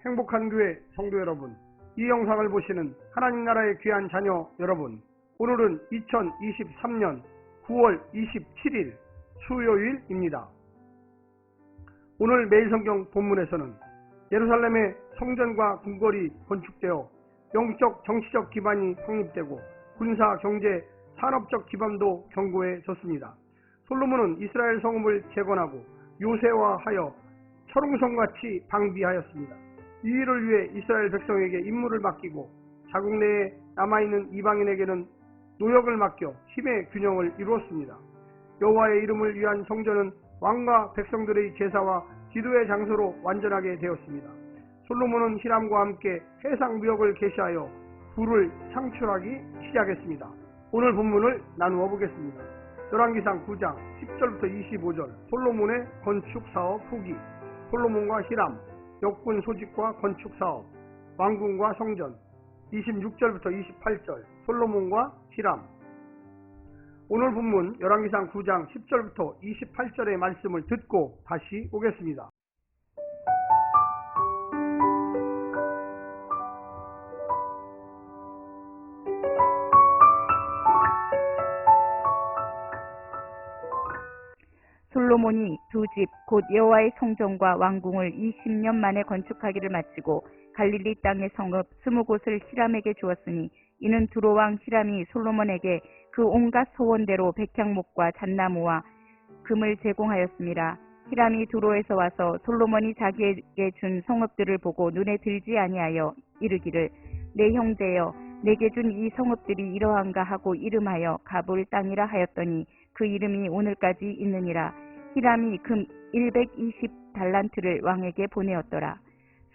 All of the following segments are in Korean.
행복한 교회 성도 여러분, 이 영상을 보시는 하나님 나라의 귀한 자녀 여러분, 오늘은 2023년 9월 27일 수요일입니다. 오늘 매일성경 본문에서는 예루살렘의 성전과 궁궐이 건축되어 영적 정치적 기반이 확립되고 군사 경제 산업적 기반도 견고해졌습니다. 솔로몬은 이스라엘 성읍을 재건하고 요새화하여 철옹성같이 방비하였습니다. 이 일을 위해 이스라엘 백성에게 임무를 맡기고 자국 내에 남아있는 이방인에게는 노역을 맡겨 힘의 균형을 이루었습니다. 여호와의 이름을 위한 성전은 왕과 백성들의 제사와 기도의 장소로 완전하게 되었습니다. 솔로몬은 히람과 함께 해상 무역을 개시하여 부를 창출하기 시작했습니다. 오늘 본문을 나누어 보겠습니다. 열왕기상 9장 10절부터 25절 솔로몬의 건축사업 후기, 솔로몬과 히람, 역군 소집과 건축사업, 왕궁과 성전, 26절부터 28절 솔로몬과 히람. 오늘 본문 열왕기상 9장 10절부터 28절의 말씀을 듣고 다시 오겠습니다. 솔로몬이 두 집 곧 여호와의 성전과 왕궁을 20년 만에 건축하기를 마치고 갈릴리 땅의 성읍 20곳을 히람에게 주었으니 이는 두로 왕 히람이 솔로몬에게 그 온갖 소원대로 백향목과 잣나무와 금을 제공하였습니다. 히람이 두로에서 와서 솔로몬이 자기에게 준 성읍들을 보고 눈에 들지 아니하여 이르기를 내 형제여 내게 준 이 성읍들이 이러한가 하고 이름하여 가볼 땅이라 하였더니 그 이름이 오늘까지 있느니라. 히람이 금 120달란트를 왕에게 보내었더라.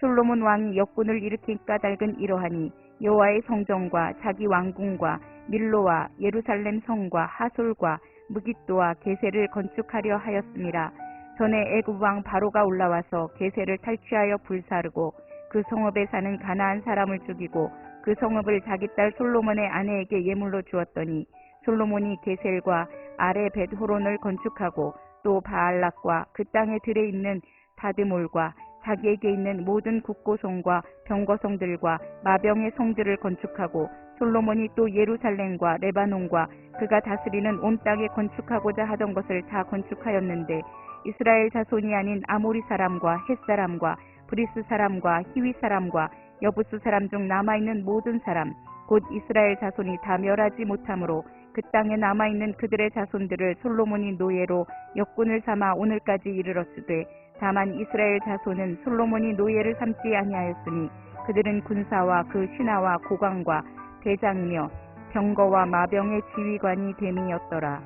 솔로몬 왕이 역군을 일으킨 까닭은 이러하니 여호와의 성전과 자기 왕궁과 밀로와 예루살렘 성과 하솔과 무깃도와 게셀을 건축하려 하였습니다. 전에 애굽 왕 바로가 올라와서 게셀을 탈취하여 불사르고 그 성읍에 사는 가나안 사람을 죽이고 그 성읍을 자기 딸 솔로몬의 아내에게 예물로 주었더니 솔로몬이 게셀과 아레 벳호론을 건축하고 또 바알락과 그 땅에 들에 있는 다드몰과 자기에게 있는 모든 국고성과 병거성들과 마병의 성들을 건축하고 솔로몬이 또 예루살렘과 레바논과 그가 다스리는 온 땅에 건축하고자 하던 것을 다 건축하였는데 이스라엘 자손이 아닌 아모리 사람과 헷 사람과 브리스 사람과 히위 사람과 여부스 사람 중 남아있는 모든 사람 곧 이스라엘 자손이 다 멸하지 못하므로 그 땅에 남아있는 그들의 자손들을 솔로몬이 노예로 역군을 삼아 오늘까지 이르렀으되 다만 이스라엘 자손은 솔로몬이 노예를 삼지 아니하였으니 그들은 군사와 그 신하와 고관과 대장이며 병거와 마병의 지휘관이 됨이었더라.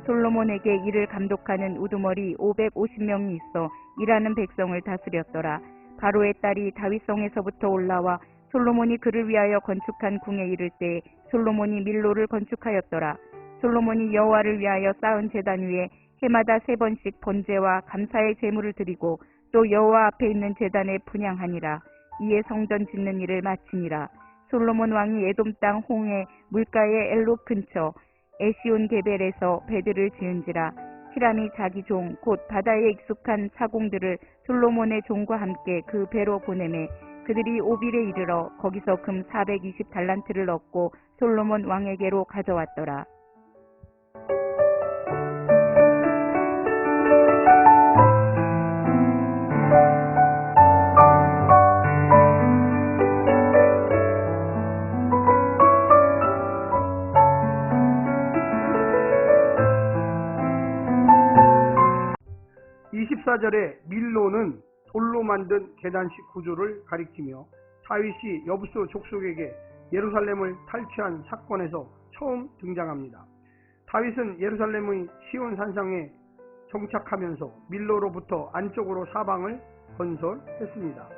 솔로몬에게 이를 감독하는 우두머리 550명이 있어 일하는 백성을 다스렸더라. 바로의 딸이 다윗성에서부터 올라와 솔로몬이 그를 위하여 건축한 궁에 이를 때 솔로몬이 밀로를 건축하였더라. 솔로몬이 여호와를 위하여 쌓은 제단 위에 해마다 3번씩 번제와 감사의 제물을 드리고 또 여호와 앞에 있는 제단에 분향하니라. 이에 성전 짓는 일을 마치니라. 솔로몬 왕이 에돔 땅 홍해 물가의 엘롯 근처 에시온 게벨에서 배들을 지은지라. 히람이 자기 종 곧 바다에 익숙한 사공들을 솔로몬의 종과 함께 그 배로 보내매 그들이 오빌에 이르러 거기서 금 420달란트를 얻고 솔로몬 왕에게로 가져왔더라. (24절에) 밀로는 돌로 만든 계단식 구조를 가리키며 다윗이 여부스 족속에게 예루살렘을 탈취한 사건에서 처음 등장합니다. 다윗은 예루살렘의 시온 산상에 정착하면서 밀로로부터 안쪽으로 사방을 건설했습니다.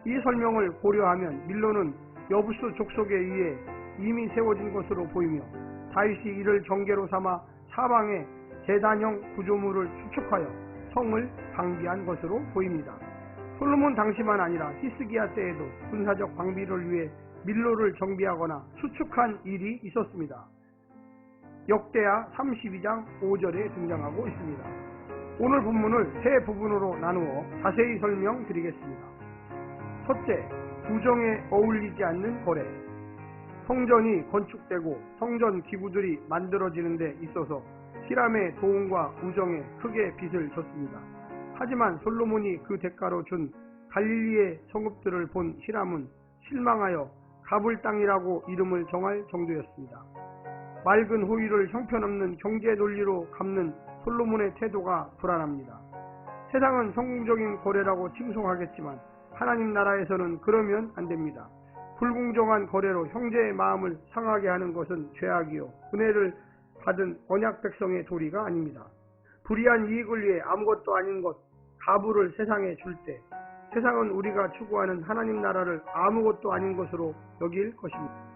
이 설명을 고려하면 밀로는 여부스 족속에 의해 이미 세워진 것으로 보이며 다윗이 이를 경계로 삼아 사방에 계단형 구조물을 수축하여 성을 방비한 것으로 보입니다. 솔로몬 당시만 아니라 히스기야 때에도 군사적 방비를 위해 밀로를 정비하거나 수축한 일이 있었습니다. 역대하 32장 5절에 등장하고 있습니다. 오늘 본문을 세 부분으로 나누어 자세히 설명드리겠습니다. 첫째, 구정에 어울리지 않는 거래. 성전이 건축되고 성전 기구들이 만들어지는 데 있어서 히람의 도움과 우정에 크게 빚을 졌습니다. 하지만 솔로몬이 그 대가로 준 갈릴리의 성읍들을 본 히람은 실망하여 가불 땅이라고 이름을 정할 정도였습니다. 맑은 호의를 형편없는 경제 논리로 갚는 솔로몬의 태도가 불안합니다. 세상은 성공적인 거래라고 칭송하겠지만 하나님 나라에서는 그러면 안 됩니다. 불공정한 거래로 형제의 마음을 상하게 하는 것은 죄악이요 은혜를 받은 언약 백성의 도리가 아닙니다. 불의한 이익을 위해 아무것도 아닌 것 가부를 세상에 줄 때 세상은 우리가 추구하는 하나님 나라를 아무것도 아닌 것으로 여길 것입니다.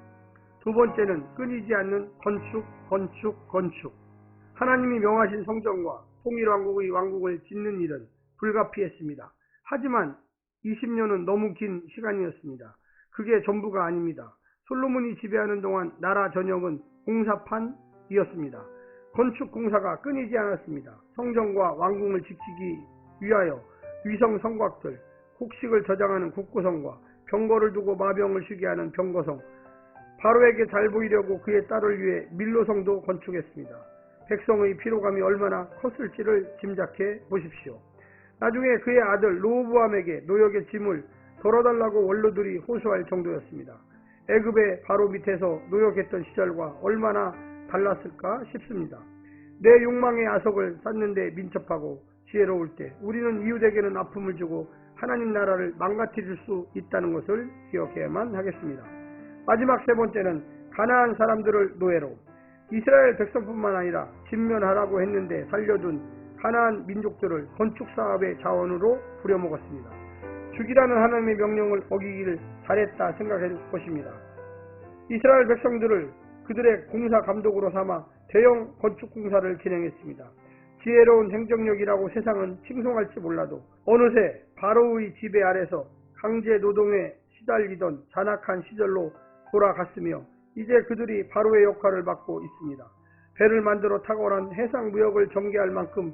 두 번째는 끊이지 않는 건축. 하나님이 명하신 성전과 통일왕국의 왕국을 짓는 일은 불가피했습니다. 하지만 20년은 너무 긴 시간이었습니다. 그게 전부가 아닙니다. 솔로몬이 지배하는 동안 나라 전역은 공사판이었습니다. 건축 공사가 끊이지 않았습니다. 성전과 왕궁을 지키기 위하여 위성 성곽들, 곡식을 저장하는 국구성과 병거를 두고 마병을 쉬게 하는 병거성, 바로에게 잘 보이려고 그의 딸을 위해 밀로성도 건축했습니다. 백성의 피로감이 얼마나 컸을지를 짐작해 보십시오. 나중에 그의 아들 르호보암에게 노역의 짐을 덜어달라고 원로들이 호소할 정도였습니다. 애굽의 바로 밑에서 노역했던 시절과 얼마나 달랐을까 싶습니다. 내 욕망의 아석을 쌓는데 민첩하고 지혜로울 때 우리는 이웃에게는 아픔을 주고 하나님 나라를 망가뜨릴 수 있다는 것을 기억해야만 하겠습니다. 마지막 세 번째는 가나안 사람들을 노예로. 이스라엘 백성뿐만 아니라 진면하라고 했는데 살려둔 가나안 민족들을 건축 사업의 자원으로 부려먹었습니다. 죽이라는 하나님의 명령을 어기기를 잘했다 생각할 것입니다. 이스라엘 백성들을 그들의 공사 감독으로 삼아 대형 건축 공사를 진행했습니다. 지혜로운 행정력이라고 세상은 칭송할지 몰라도 어느새 바로의 지배 아래서 강제 노동에 시달리던 잔악한 시절로 돌아갔으며 이제 그들이 바로의 역할을 맡고 있습니다. 배를 만들어 탁월한 해상 무역을 전개할 만큼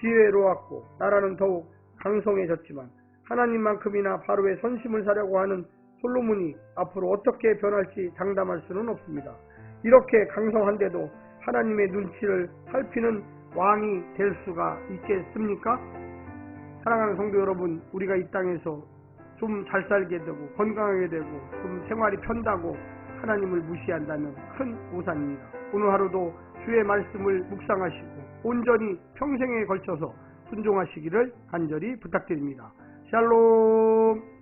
지혜로웠고 나라는 더욱 강성해졌지만 하나님만큼이나 바로의 선심을 사려고 하는 솔로몬이 앞으로 어떻게 변할지 장담할 수는 없습니다. 이렇게 강성한데도 하나님의 눈치를 살피는 왕이 될 수가 있겠습니까? 사랑하는 성도 여러분, 우리가 이 땅에서 좀 잘 살게 되고 건강하게 되고 좀 생활이 편다고 하나님을 무시한다면 큰 오산입니다. 오늘 하루도 주의 말씀을 묵상하시고 온전히 평생에 걸쳐서 순종하시기를 간절히 부탁드립니다. 샬롬.